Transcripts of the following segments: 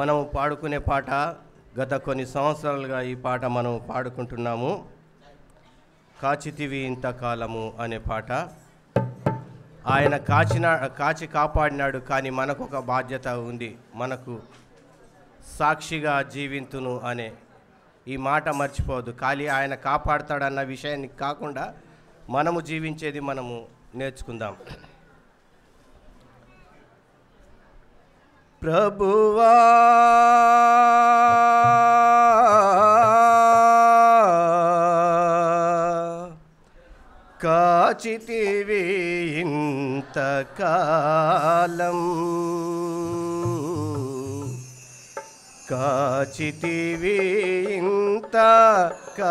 మనం పాడుకునే పాట గత కొన్ని సంవత్సరాలుగా ఈ పాట మనం పాడుకుంటున్నాము. కాచితివి ఇంతకాలము అనే పాట. ఆయన కాచి కాపాడినాడు, కానీ మనకు ఒక బాధ్యత ఉంది. మనకు సాక్షిగా జీవింతును అనే ఈ మాట మర్చిపోవద్దు. ఖాళీ ఆయన కాపాడతాడన్న విషయాన్ని కాకుండా మనము జీవించేది మనము నేర్చుకుందాం. ప్రభువా కాచితివి ఇంతకాలం, కాచితివి ఇంతకాలం,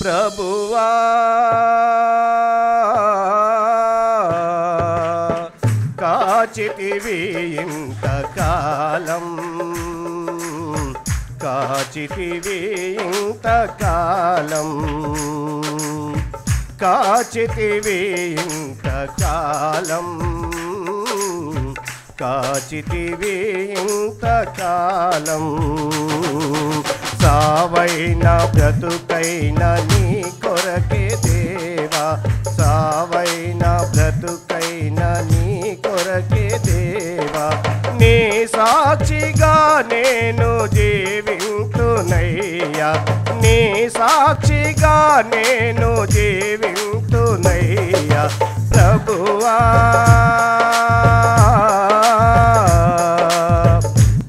ప్రభువా కాచితివి ఇంతకాలం, కాచితివి ఇంతకాలం, కాచితివి ఇంతకాలం, కాచితివి ఇంతకాలం. సావైన బ్రతుకైన నీ కొరకే దేవా, సావైన బ్రతుకైన నీ కొరకే దేవా, నీ సాక్షిగా నేను జీవింతునయ్యా, నీ సాక్షిగా నేను జీవింతునయ్యా. ప్రభువా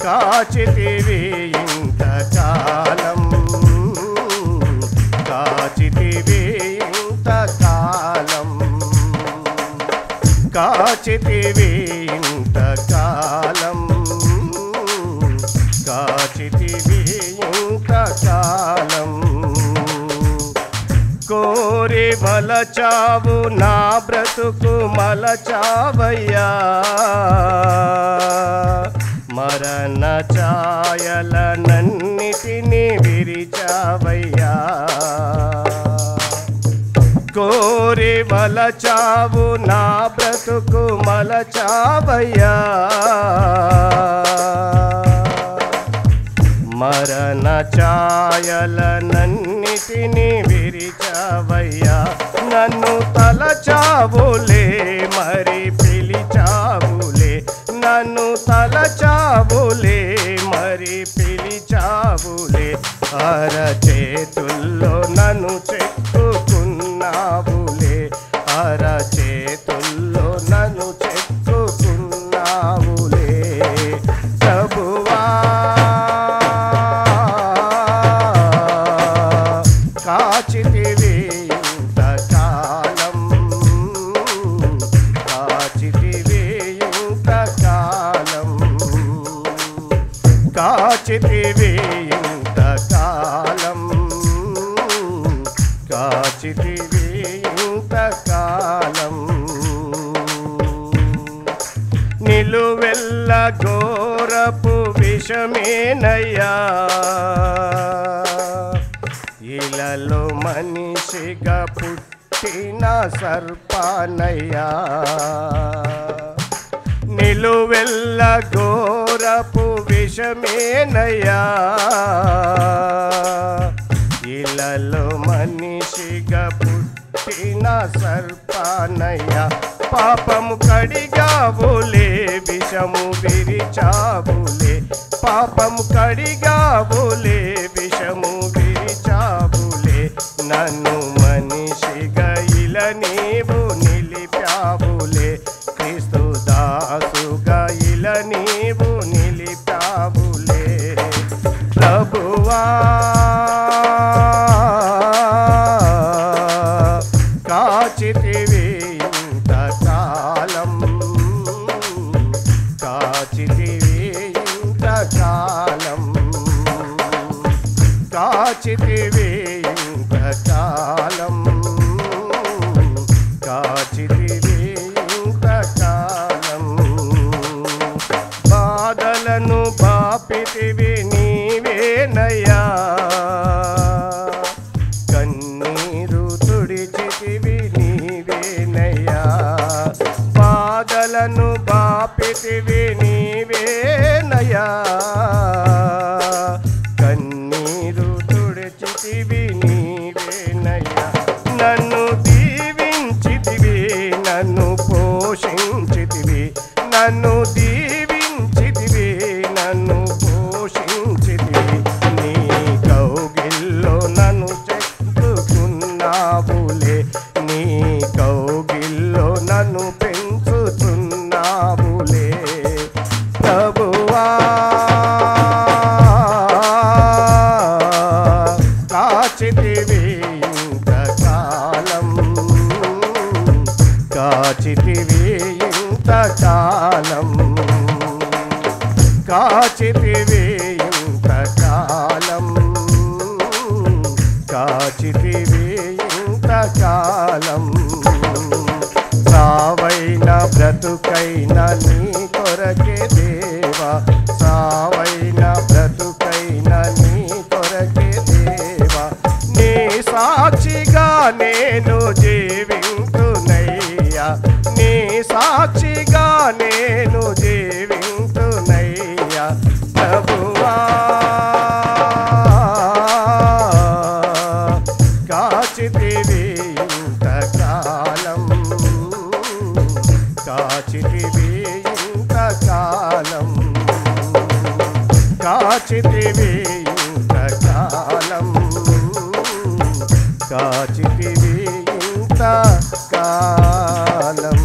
కాచితివి ఇంతకాలం, కాచితివి ఇంతకాలం, కాచితివి ఇంతకాలం, కాచితివి ఇంతకాలం. కోరి మలచావు నా బ్రతుకు మలచావయ్యా, మరణ ఛాయలనన్నిటిని విరిచావయ్యా. కోరి మలచావు నా బ్రతుకు మలచావయ్యా, మరణ ఛాయలనన్నిటిని విరిచావయ్యా. నన్ను తలచావులే మరి పిలిచావులే, నన్ను తలచావులే మరి పిలిచావులే. అరచేతుల్లో నన్ను చెక్కుకున్నావులే, అరచేతుల్లో నన్ను చెక్కుకున్నావులే. ప్రభువా కాచితివి ఇంతకాలం, కాచితివి ఇంతకాలం, కాచితివి ఇంతకాలం, కాచితివి ఇంతకాలం. నిలువెల్ల ఘోరపు విషమేనయ్యా, ఇలలో మనిషిగా పుట్టిన సర్పానయ్యా. నిలువెల్ల ఘోరపు విషమేనయ్యా, ఇలలో మనిషిగా పుట్టిన సర్పానయ్యా. పాపము కడిగావులే విషము విరిచావులే, పాపము కడిగావులే విషము విరిచావులే. నన్ను మనిషిగా ఇలా నీవు నిలిపావులే, క్రీస్తు దాసుగా ఇలా నీవు నిలిపావులే. ప్రభువా కాచితివి ఇంతకాలం, కాచితివి ఇంతకాలం, కాచితివి ఇంతకాలం, కాచితివి ఇంతకాలం. బాధలను బాపితివి నీవేనయ్యా, కన్నీరు తుడిచితివి నీవేనయ్యా. బాధలను కాచితివి ఇంతకాలం, కాచితివి ఇంతకాలం, కాచితివి ఇంతకాలం, కాచితివి ఇంతకాలం. సావైన బ్రతుకైన నీ కొరకే దేవా, సావైన బ్రతుకైన నీ కొరకే దేవా, నీ సాక్షిగా నేను జీవింతునయ్యా, నీ సాక్షిగా నేను జీవింతునయ్యా ప్రభువా. కాచితివి ఇంతకాలం, కాచితివి ఇంతకాలం, కాచితివి ఇంతకాలం, కాచితివి ఇంతకాలం.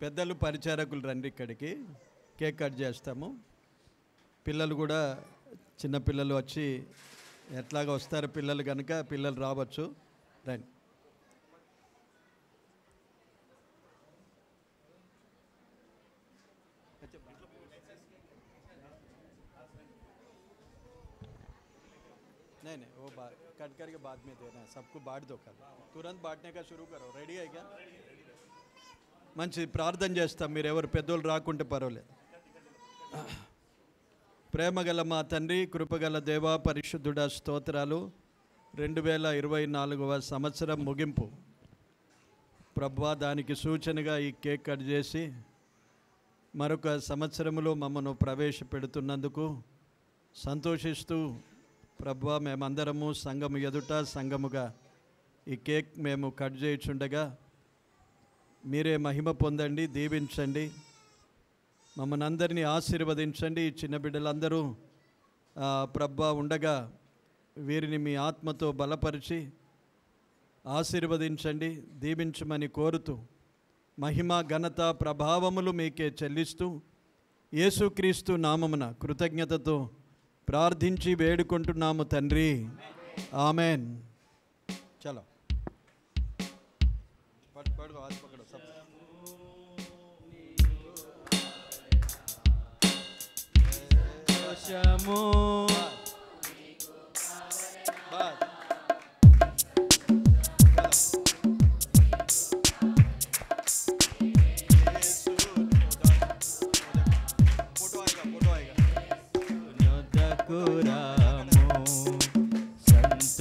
పెద్దలు పరిచారకులు రండి ఇక్కడికి, కేక్ కట్ చేస్తాము. పిల్లలు కూడా చిన్నపిల్లలు వచ్చి ఎట్లాగా వస్తారు పిల్లలు కనుక పిల్లలు రావచ్చు, రండి. नहीं वो कट करके बाद में देना, सबको बांट दो, कल तुरंत बांटने का शुरू करो. रेडी है क्या? మంచి ప్రార్థన చేస్తాం, మీరు ఎవరు పెద్దోళ్ళు రాకుంటే పర్వాలేదు. ప్రేమగల మా తండ్రి, కృపగల దేవా, పరిశుద్ధుడ, స్తోత్రాలు. 2024వ సంవత్సరం ముగింపు ప్రభువా, దానికి సూచనగా ఈ కేక్ కట్ చేసి మరొక సంవత్సరంలో మమ్మను ప్రవేశపెడుతున్నందుకు సంతోషిస్తూ ప్రభువా, మేమందరము సంఘము ఎదుట సంఘముగా ఈ కేక్ మేము కట్ చేయుచుండగా మీరే మహిమ పొందండి, దీవించండి, మమ్మల్ని అందరినీ ఆశీర్వదించండి. ఈ చిన్న బిడ్డలందరూ ప్రభువా ఉండగా వీరిని మీ ఆత్మతో బలపరిచి ఆశీర్వదించండి, దీవించమని కోరుతూ మహిమ ఘనత ప్రభావములు మీకే చెల్లిస్తూ యేసుక్రీస్తు నామమున కృతజ్ఞతతో ప్రార్థించి వేడుకుంటున్నాము తండ్రి, ఆమెన్. చలో పడుకో, హాత్ పకడో సబ్.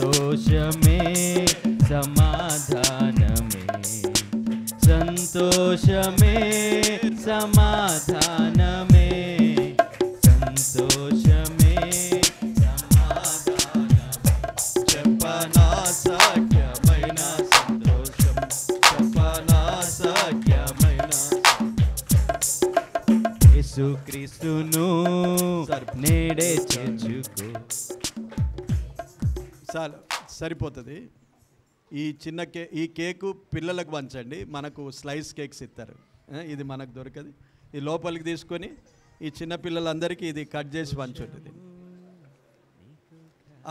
సంతోషమే సమాధానమే, సంతోషమే సమాధానమే, సంతోషమే సమాధానమే. చెప్పనా సఖ్యమైన సంతోషం, చెప్పనా సఖ్యమైన యేసుక్రీస్తును నేడే చేర్చుకో. చాలు, సరిపోతుంది. ఈ కేకు పిల్లలకు పంచండి, మనకు స్లైస్ కేక్స్ ఇస్తారు, ఇది మనకు దొరకదు. ఈ లోపలికి తీసుకొని ఈ చిన్న పిల్లలందరికీ ఇది కట్ చేసి పంచుంటుంది.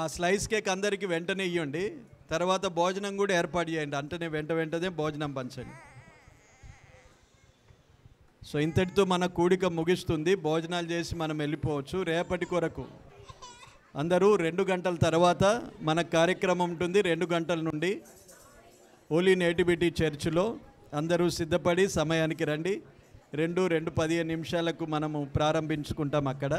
ఆ స్లైస్ కేక్ అందరికీ వెంటనే ఇవ్వండి, తర్వాత భోజనం కూడా ఏర్పాటు చేయండి, అంటనే వెంటనే భోజనం పంచండి. సో ఇంతటితో మన కూడిక ముగిస్తుంది, భోజనాలు చేసి మనం వెళ్ళిపోవచ్చు. రేపటి కొరకు అందరూ 2 గంటల తర్వాత మన కార్యక్రమం ఉంటుంది. 2 గంటల నుండి హోలీ నేటివిటీ చర్చిలో అందరూ సిద్ధపడి సమయానికి రండి. 2:15 నిమిషాలకు మనము ప్రారంభించుకుంటాం అక్కడ.